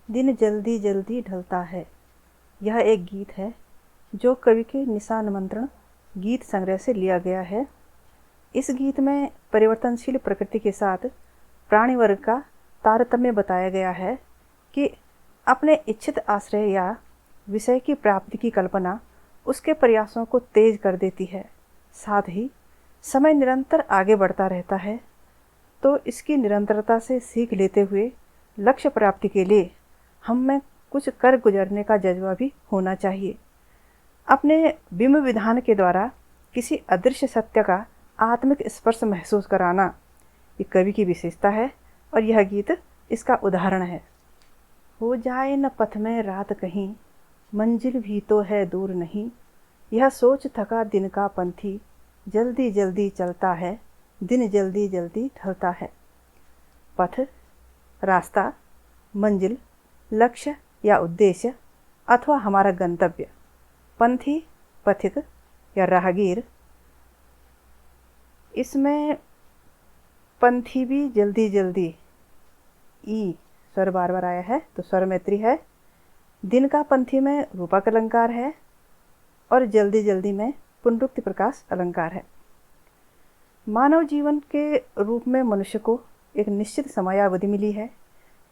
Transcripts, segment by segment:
दिन जल्दी जल्दी ढलता है। यह एक गीत है जो कवि के निशान मंत्रण गीत संग्रह से लिया गया है। इस गीत में परिवर्तनशील प्रकृति के साथ प्राणी वर्ग का तारतम्य बताया गया है कि अपने इच्छित आश्रय या विषय की प्राप्ति की कल्पना उसके प्रयासों को तेज कर देती है। साथ ही समय निरंतर आगे बढ़ता रहता है, तो इसकी निरंतरता से सीख लेते हुए लक्ष्य प्राप्ति के लिए हम में कुछ कर गुजरने का जज्बा भी होना चाहिए। अपने बिंब विधान के द्वारा किसी अदृश्य सत्य का आत्मिक स्पर्श महसूस कराना ये कवि की विशेषता है और यह गीत इसका उदाहरण है। हो जाए न पथ में रात कहीं, मंजिल भी तो है दूर नहीं। यह सोच थका दिन का पंथी, जल्दी जल्दी चलता है, दिन जल्दी जल्दी ढलता है। पथ, रास्ता, मंजिल, लक्ष्य या उद्देश्य अथवा हमारा गंतव्य। पंथी, पथिक या राहगीर। इसमें पंथी भी जल्दी जल्दी ई स्वर बार बार आया है तो स्वर मैत्री है। दिन का पंथी में रूपक अलंकार है और जल्दी जल्दी में पुनरुक्ति प्रकाश अलंकार है। मानव जीवन के रूप में मनुष्य को एक निश्चित समयावधि मिली है।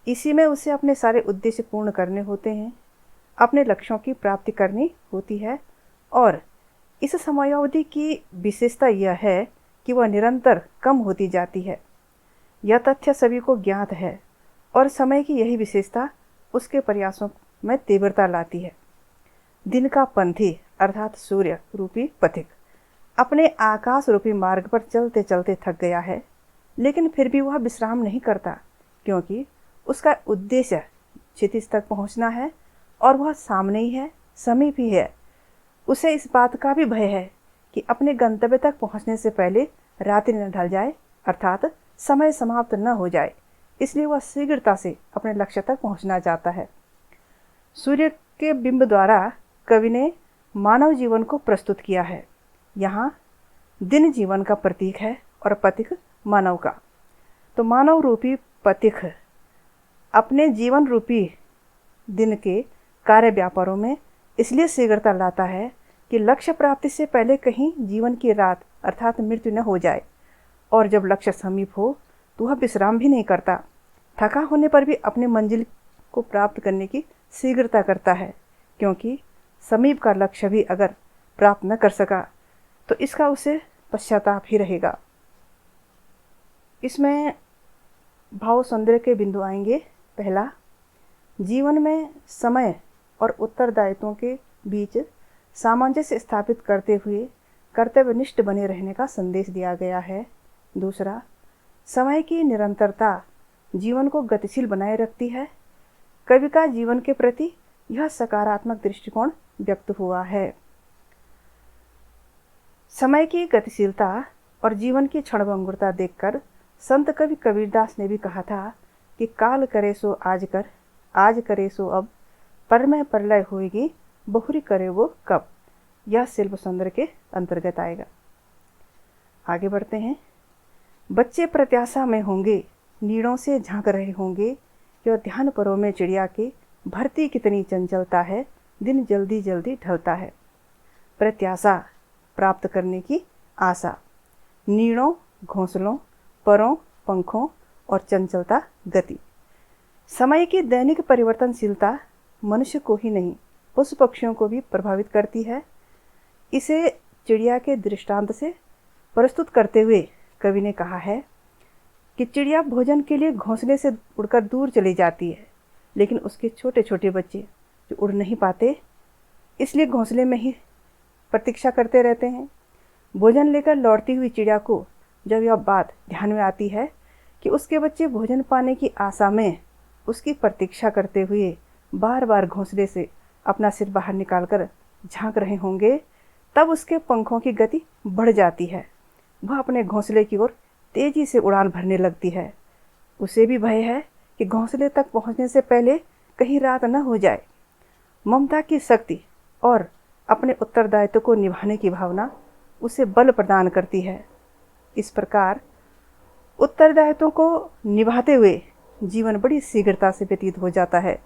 इसी में उसे अपने सारे उद्देश्य पूर्ण करने होते हैं, अपने लक्ष्यों की प्राप्ति करनी होती है और इस समयावधि की विशेषता यह है कि वह निरंतर कम होती जाती है। यह तथ्य सभी को ज्ञात है और समय की यही विशेषता उसके प्रयासों में तीव्रता लाती है। दिन का पंथी अर्थात सूर्य रूपी पथिक अपने आकाश रूपी मार्ग पर चलते चलते थक गया है, लेकिन फिर भी वह विश्राम नहीं करता, क्योंकि उसका उद्देश्य क्षितिज तक पहुंचना है और वह सामने ही है, समीप ही है। उसे इस बात का भी भय है कि अपने गंतव्य तक पहुंचने से पहले रात्रि न ढल जाए, अर्थात समय समाप्त न हो जाए। इसलिए वह शीघ्रता से अपने लक्ष्य तक पहुंचना चाहता है। सूर्य के बिंब द्वारा कवि ने मानव जीवन को प्रस्तुत किया है। यहाँ दिन जीवन का प्रतीक है और पथिक मानव का। तो मानव रूपी पथिक अपने जीवन रूपी दिन के कार्य व्यापारों में इसलिए शीघ्रता लाता है कि लक्ष्य प्राप्ति से पहले कहीं जीवन की रात अर्थात मृत्यु न हो जाए, और जब लक्ष्य समीप हो तो वह विश्राम भी नहीं करता। थका होने पर भी अपनी मंजिल को प्राप्त करने की शीघ्रता करता है, क्योंकि समीप का लक्ष्य भी अगर प्राप्त न कर सका तो इसका उसे पश्चाताप ही रहेगा। इसमें भाव सौंदर्य के बिंदु आएंगे। पहला, जीवन में समय और उत्तरदायित्वों के बीच सामंजस्य स्थापित करते हुए कर्तव्यनिष्ठ बने रहने का संदेश दिया गया है। दूसरा, समय की निरंतरता जीवन को गतिशील बनाए रखती है। कवि का जीवन के प्रति यह सकारात्मक दृष्टिकोण व्यक्त हुआ है। समय की गतिशीलता और जीवन की क्षणभंगुरता देखकर संत कवि कबीरदास ने भी कहा था कि काल करे सो आज करे सो अब, पर में प्रलय होएगी, बहुरी करे वो कब। यह शिल्प सौंदर्य के अंतर्गत आएगा। आगे बढ़ते हैं। बच्चे प्रत्याशा में होंगे, नीड़ों से झांक रहे होंगे, यह ध्यान परों में चिड़िया के, भरती कितनी चंचलता है, दिन जल्दी जल्दी ढलता है। प्रत्याशा प्राप्त करने की आशा, नीड़ों घोंसलों, परों पंखों और चंचलता गति। समय की दैनिक परिवर्तनशीलता मनुष्य को ही नहीं पशु पक्षियों को भी प्रभावित करती है। इसे चिड़िया के दृष्टांत से प्रस्तुत करते हुए कवि ने कहा है कि चिड़िया भोजन के लिए घोंसले से उड़कर दूर चली जाती है, लेकिन उसके छोटे छोटे बच्चे जो उड़ नहीं पाते, इसलिए घोंसले में ही प्रतीक्षा करते रहते हैं। भोजन लेकर लौटती हुई चिड़िया को जब यह बात ध्यान में आती है कि उसके बच्चे भोजन पाने की आशा में उसकी प्रतीक्षा करते हुए बार बार घोंसले से अपना सिर बाहर निकालकर झांक रहे होंगे, तब उसके पंखों की गति बढ़ जाती है। वह अपने घोंसले की ओर तेजी से उड़ान भरने लगती है। उसे भी भय है कि घोंसले तक पहुंचने से पहले कहीं रात न हो जाए। ममता की शक्ति और अपने उत्तरदायित्व को निभाने की भावना उसे बल प्रदान करती है। इस प्रकार उत्तरदायित्वों को निभाते हुए जीवन बड़ी शीघ्रता से व्यतीत हो जाता है।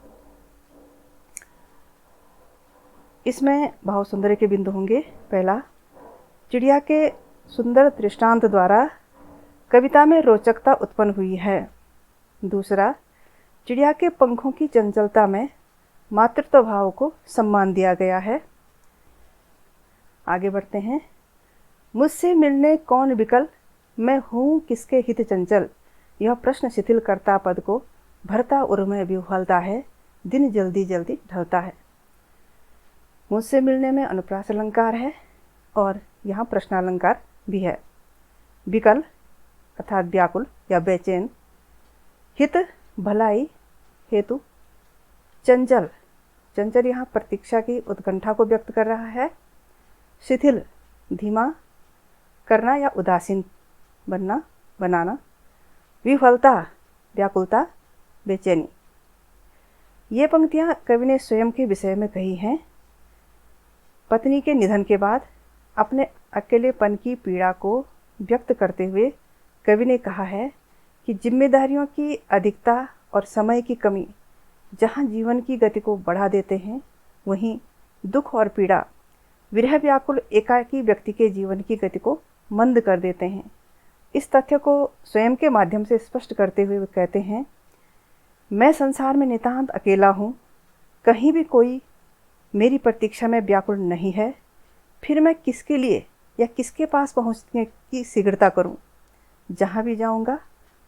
इसमें भाव सौंदर्य के बिंदु होंगे। पहला, चिड़िया के सुंदर दृष्टांत द्वारा कविता में रोचकता उत्पन्न हुई है। दूसरा, चिड़िया के पंखों की चंचलता में मातृत्व भाव को सम्मान दिया गया है। आगे बढ़ते हैं। मुझसे मिलने कौन विकल, मैं हूँ किसके हित चंचल, यह प्रश्न शिथिल करता पद को भरता उर्मय विह्वलता है, दिन जल्दी जल्दी ढलता है। मुझसे मिलने में अनुप्रास अलंकार है और यहाँ प्रश्नालंकार भी है। विकल अर्थात व्याकुल या बेचैन, हित भलाई, हेतु चंचल, चंचल यहाँ प्रतीक्षा की उत्कंठा को व्यक्त कर रहा है। शिथिल धीमा करना या उदासीन बनना बनाना। विह्वलता व्याकुलता बेचैनी। ये पंक्तियाँ कवि ने स्वयं के विषय में कही हैं। पत्नी के निधन के बाद अपने अकेलेपन की पीड़ा को व्यक्त करते हुए कवि ने कहा है कि जिम्मेदारियों की अधिकता और समय की कमी जहाँ जीवन की गति को बढ़ा देते हैं, वहीं दुख और पीड़ा विरह व्याकुल एकाकी व्यक्ति के जीवन की गति को मंद कर देते हैं। इस तथ्य को स्वयं के माध्यम से स्पष्ट करते हुए वे कहते हैं, मैं संसार में नितांत अकेला हूँ, कहीं भी कोई मेरी प्रतीक्षा में व्याकुल नहीं है, फिर मैं किसके लिए या किसके पास पहुँचने की शीघ्रता करूँ। जहाँ भी जाऊँगा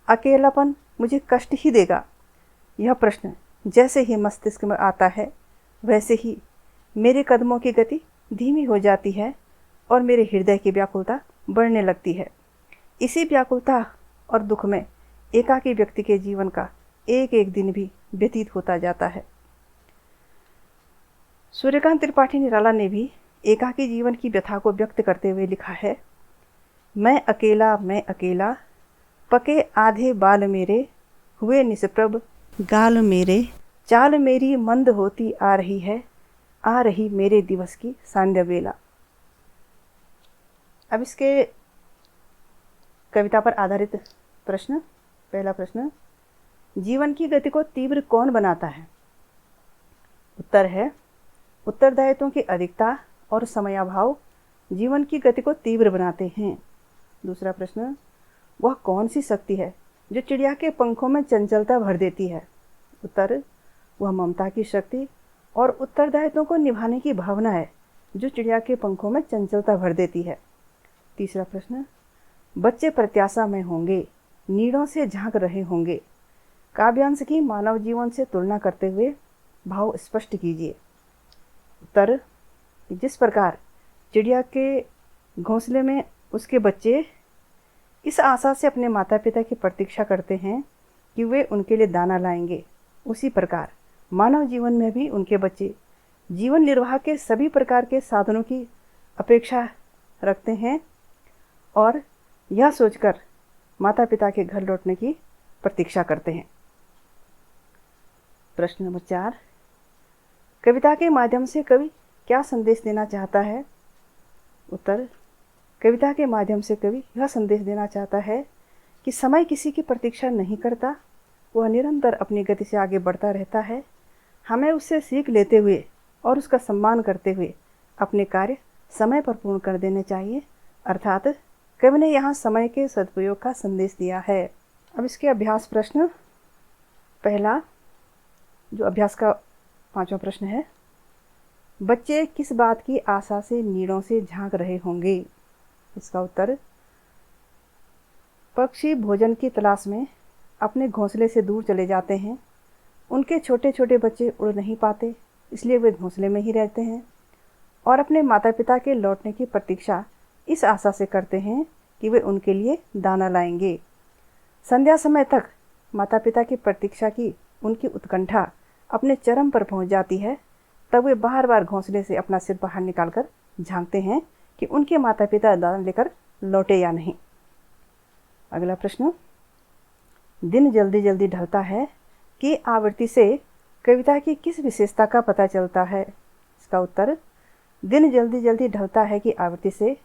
अकेलापन मुझे कष्ट ही देगा। यह प्रश्न जैसे ही मस्तिष्क में आता है, वैसे ही मेरे कदमों की गति धीमी हो जाती है और मेरे हृदय की व्याकुलता बढ़ने लगती है। इसी व्याकुलता और दुख में एकाकी व्यक्ति के जीवन का एक एक दिन भी व्यतीत होता जाता है। सूर्यकांत त्रिपाठी निराला ने भी एकाकी जीवन की व्यथा को व्यक्त करते हुए लिखा है, मैं अकेला, पके आधे बाल मेरे, हुए निष्प्रभ गाल मेरे, चाल मेरी मंद होती आ रही है, आ रही मेरे दिवस की सांध्य बेला। अब इसके कविता पर आधारित प्रश्न। पहला प्रश्न, जीवन की गति को तीव्र कौन बनाता है? उत्तर है, उत्तरदायित्वों की अधिकता और समयाभाव जीवन की गति को तीव्र बनाते हैं। दूसरा प्रश्न, वह कौन सी शक्ति है जो चिड़िया के पंखों में चंचलता भर देती है? उत्तर, वह ममता की शक्ति और उत्तरदायित्वों को निभाने की भावना है जो चिड़िया के पंखों में चंचलता भर देती है। तीसरा प्रश्न, बच्चे प्रत्याशा में होंगे, नीड़ों से झांक रहे होंगे। काव्यांश की मानव जीवन से तुलना करते हुए भाव स्पष्ट कीजिए। उत्तर, जिस प्रकार चिड़िया के घोंसले में उसके बच्चे इस आशा से अपने माता पिता की प्रतीक्षा करते हैं कि वे उनके लिए दाना लाएंगे, उसी प्रकार मानव जीवन में भी उनके बच्चे जीवन निर्वाह के सभी प्रकार के साधनों की अपेक्षा रखते हैं और यह सोचकर माता पिता के घर लौटने की प्रतीक्षा करते हैं। प्रश्न नंबर 4, कविता के माध्यम से कवि क्या संदेश देना चाहता है? उत्तर, कविता के माध्यम से कवि यह संदेश देना चाहता है कि समय किसी की प्रतीक्षा नहीं करता, वह निरंतर अपनी गति से आगे बढ़ता रहता है। हमें उससे सीख लेते हुए और उसका सम्मान करते हुए अपने कार्य समय पर पूर्ण कर देने चाहिए। अर्थात कवि ने यहाँ समय के सदुपयोग का संदेश दिया है। अब इसके अभ्यास प्रश्न। पहला, जो अभ्यास का 5वां प्रश्न है, बच्चे किस बात की आशा से नीड़ों से झांक रहे होंगे? इसका उत्तर, पक्षी भोजन की तलाश में अपने घोंसले से दूर चले जाते हैं। उनके छोटे छोटे बच्चे उड़ नहीं पाते, इसलिए वे घोंसले में ही रहते हैं और अपने माता पिता के लौटने की प्रतीक्षा इस आशा से करते हैं कि वे उनके लिए दाना लाएंगे। संध्या समय तक माता पिता की प्रतीक्षा की उनकी उत्कंठा अपने चरम पर पहुंच जाती है। तब वे बार बार घोंसले से अपना सिर बाहर निकालकर झांकते हैं कि उनके माता पिता दाना लेकर लौटे या नहीं। अगला प्रश्न, दिन जल्दी जल्दी ढलता है की आवृत्ति से कविता की किस विशेषता का पता चलता है? इसका उत्तर, दिन जल्दी जल्दी ढलता है की आवृत्ति से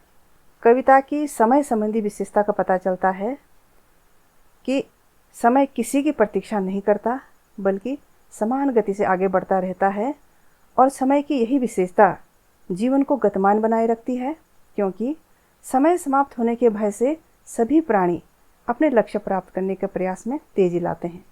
कविता की समय संबंधी विशेषता का पता चलता है कि समय किसी की प्रतीक्षा नहीं करता, बल्कि समान गति से आगे बढ़ता रहता है और समय की यही विशेषता जीवन को गतिमान बनाए रखती है, क्योंकि समय समाप्त होने के भय से सभी प्राणी अपने लक्ष्य प्राप्त करने के प्रयास में तेजी लाते हैं।